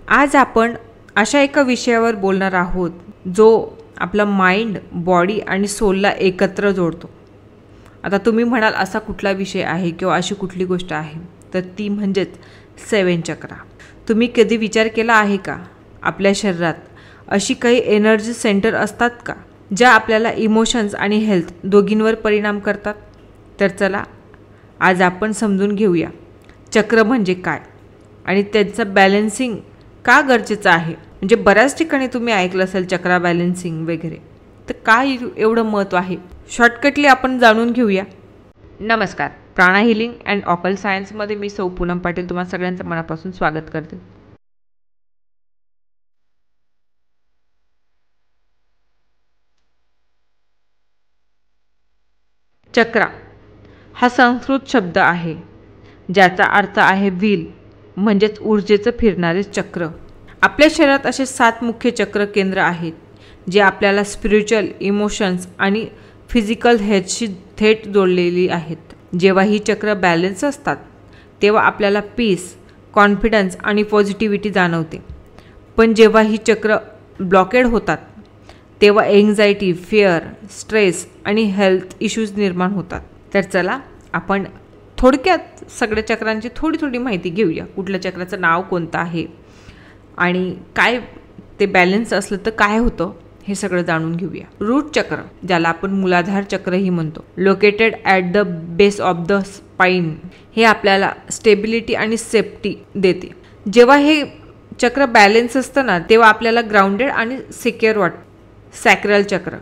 आज आपण अशा एका विषयावर बोलणार आहोत जो आपला माइंड, बॉडी आणि सोलला एकत्र जोडतो। आता तुम्ही म्हणाल असा कुठला विषय आहे किंवा अशी कुठली गोष्ट आहे, तर ती म्हणजेच 7 चक्रा। तुम्ही कधी विचार केला आहे का आपल्या शरीरात अशी काही एनर्जी सेंटर असतात का ज्या आपल्याला इमोशन्स आणि हेल्थ दोघींवर परिणाम करतात? तर चला आज आपण समजून घेऊया चक्र म्हणजे काय आणि त्यांचं बॅलन्सिंग का गरजेचं आहे। म्हणजे बऱ्याच ठिकाणी तुम्ही ऐकलं असेल चक्रा बॅलन्सिंग वगैरे, तर काय एवढं महत्त्व आहे शॉर्टकटली आपण जाणून घेऊया। नमस्कार, प्राणा हिलिंग अँड ऑकल्ट सायन्समध्ये मी सौ पूनम पाटील तुम्हा सगळ्यांचं मनापासून स्वागत करते। चक्रा हा संस्कृत शब्द आहे ज्याचा अर्थ आहे व्हील, म्हणजेच ऊर्जेचं फिरणारे चक्र। आपल्या शरीरात असे 7 मुख्य चक्र केंद्र आहेत जे आपल्याला स्पिरिच्युअल, इमोशन्स आणि फिजिकल हेल्थशी थेट जोडलेली आहेत। जेव्हा ही चक्र बॅलन्स असतात तेव्हा आपल्याला पीस, कॉन्फिडन्स आणि पॉझिटिव्हिटी जाणवते। पण जेव्हा ही चक्र ब्लॉकेड होतात तेव्हा एन्झायटी, फिअर, स्ट्रेस आणि हेल्थ इश्यूज निर्माण होतात। तर चला आपण थोडक्यात सगळ्या चक्रांची थोडी माहिती घेऊया। कुठल्या चक्राचं नाव कोणतं आहे आणि काय ते बॅलन्स असलं तर काय होतं हे सगळं जाणून घेऊया। रूट चक्र, ज्याला आपण मूलाधार चक्रही म्हणतो, located at the base of the spine, हे आपल्याला स्टेबिलिटी आणि सेफ्टी देते। जेव्हा हे चक्र बॅलन्स असतं ना तेव्हा आपल्याला ग्राउंडेड आणि सिक्युअर वाटतं। सॅक्रल चक्र,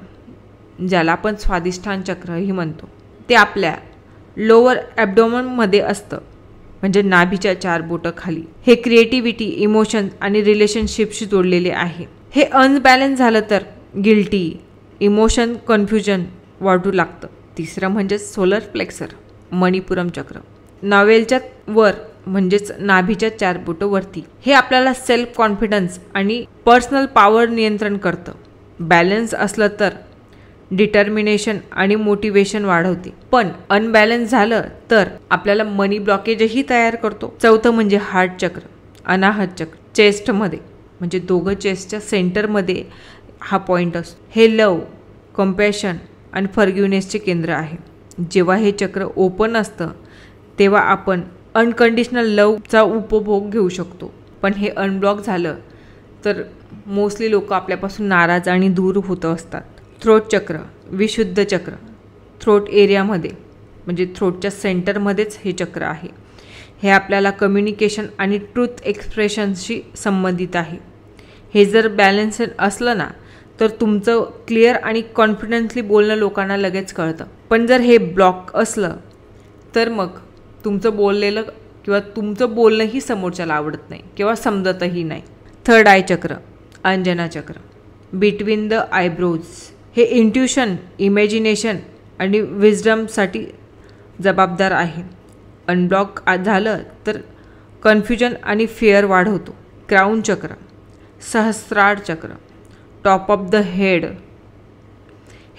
ज्याला आपण स्वादिष्ठान चक्रही म्हणतो, ते आपल्या लोअर ॲब्डोमनमध्ये असतं, म्हणजे नाभीच्या 4 बोटं खाली। हे क्रिएटिव्हिटी, इमोशन्स आणि रिलेशनशिपशी जोडलेले आहे। हे अनबॅलन्स झालं तर गिल्टी, इमोशन, कन्फ्युजन वाढू लागतं। तिसरं म्हणजे सोलर प्लेक्सर, मणिपुरम चक्र, नावेलच्या वर म्हणजेच नाभीच्या 4 बोटं वरती। हे आपल्याला सेल्फ कॉन्फिडन्स आणि पर्सनल पॉवर नियंत्रण करतं। बॅलन्स असलं तर डिटर्मिनेशन आणि मोटिवेशन वाढवते, पण अनबॅलन्स झालं तर आपल्याला मनी ब्लॉकेजही तयार करतो। चौथं म्हणजे हार्ट चक्र, अनाहत चक्र, चेस्टमध्ये, म्हणजे दोघं चेस्टच्या सेंटरमध्ये हा पॉईंट असतो। हे लव, कम्पॅशन आणि फॉरगिव्हनेसचे केंद्र आहे। जेव्हा हे चक्र ओपन असतं तेव्हा आपण अनकंडिशनल लवचा उपभोग घेऊ शकतो, पण हे अनब्लॉक झालं तर मोस्टली लोक आपल्यापासून नाराज आणि दूर होत असतात। थ्रोट चक्र, विशुद्ध चक्र, थ्रोट एरियामध्ये म्हणजे थ्रोटच्या सेंटरमध्येच हे चक्र आहे। हे आपल्याला कम्युनिकेशन आणि ट्रूथ एक्सप्रेशनशी संबंधित आहे। हे जर बॅलन्स असलं ना तर तुमचं क्लिअर आणि कॉन्फिडन्सली बोलणं लोकांना लगेच कळतं, पण जर हे ब्लॉक असलं तर मग तुमचं बोललेलं किंवा तुमचं बोलणंही समोरच्याला आवडत नाही किंवा समजतही नाही। थर्ड आय चक्र, अंजना चक्र, बिटवीन द आयब्रोज, हे इंट्युशन, इमॅजिनेशन आणि विजडमसाठी जबाबदार आहे। अनब्लॉक झालं तर कन्फ्युजन आणि फिअर वाढवतो। क्राउन चक्र, सहस्रार चक्र, टॉप ऑफ द हेड,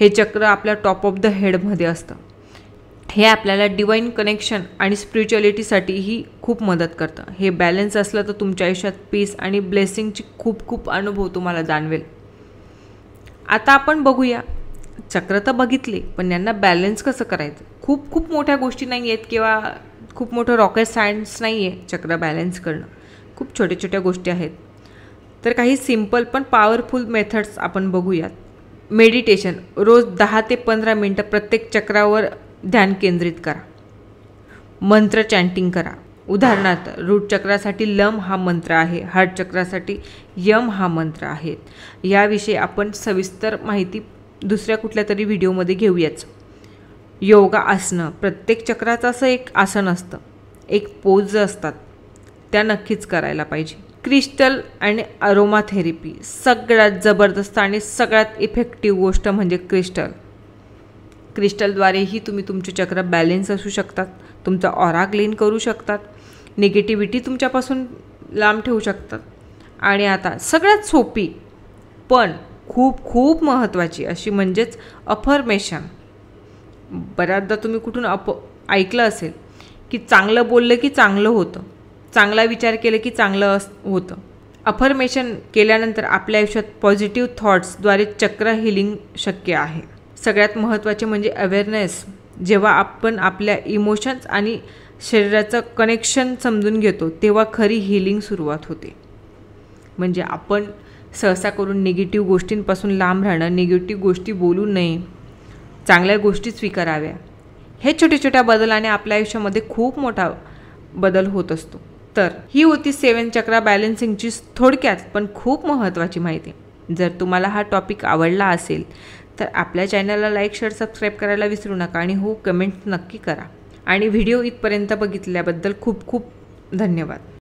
हे चक्र आपल्या टॉप ऑफ द हेडमध्ये असतं। हे आपल्याला डिवाइन कनेक्शन आणि स्पिरिच्युअलिटीसाठीही खूप मदत करतं। हे बॅलन्स असलं तर तुमच्या आयुष्यात पीस आणि ब्लेसिंगची खूप अनुभव तुम्हाला जाणवेल। आता आपण बघूया, चक्र तर बघितले, पण यांना बॅलन्स कसं करायचं। खूप मोठ्या गोष्टी नाही आहेत किंवा खूप मोठं रॉकेट सायन्स नाही आहे चक्र बॅलन्स करणं, खूप छोट्या गोष्टी आहेत। तर काही सिम्पल पण पॉवरफुल मेथड्स आपण बघूयात। मेडिटेशन, रोज 10 ते 15 मिनटं प्रत्येक चक्रावर ध्यान केंद्रित करा। मंत्र चॅन्टिंग करा। उदाहरणार्थ रूट चक्रासाठी लम हा मंत्र आहे, हार्ट चक्रासाठी यम हा मंत्र आहे। याविषयी आपण सविस्तर माहिती दुसऱ्या कुठल्या तरी व्हिडिओमध्ये घेऊयाच। योगा आसनं, प्रत्येक चक्राचं असं एक आसन असतं, एक पोज असतात, त्या नक्कीच करायला पाहिजे। क्रिस्टल आणि अरोमा थेरपी, सगळ्यात जबरदस्त आणि सगळ्यात इफेक्टिव्ह गोष्ट म्हणजे क्रिस्टलद्वारेही तुम्ही तुमचे चक्र बॅलन्स असू शकतात, तुमचा ऑरा क्लीन करू शकतात, निगेटिव्हिटी तुमच्यापासून लांब ठेवू शकतात। आणि आता सगळ्यात सोपी पण खूप महत्त्वाची अशी म्हणजेच अफर्मेशन। बऱ्याचदा तुम्ही कुठून ऐकलं असेल की चांगलं बोललं की चांगलं होतं, चांगला विचार केला की चांगलं होतं, अफर्मेशन केल्यानंतर आपल्या आयुष्यात पॉझिटिव्ह थॉट्सद्वारे चक्र हिलिंग शक्य आहे. सगळ्यात महत्त्वाचे म्हणजे अवेअरनेस. जेव्हा आपण आपल्या इमोशन्स आणि शरीराचं कनेक्शन समजून घेतो तेव्हा खरी हिलिंग सुरुवात होते. म्हणजे आपण सहसा करून निगेटिव्ह गोष्टींपासून लांब राहणं, निगेटिव्ह गोष्टी बोलू नये, चांगल्या गोष्टी स्वीकाराव्या. हे छोट्या छोट्या बदलाने आपल्या आयुष्यामध्ये खूप मोठा बदल होत असतो. तर ही होती 7 चक्रा बॅलन्सिंगची थोडक्यात पण खूप महत्त्वाची माहिती. जर तुम्हाला हा टॉपिक आवडला असेल तर आपल्या चॅनलला लाईक, शेअर, सबस्क्राईब करायला विसरू नका आणि कमेंट नक्की करा. आणि व्हिडिओ इथपर्यंत बघितल्याबद्दल खूप खूप धन्यवाद.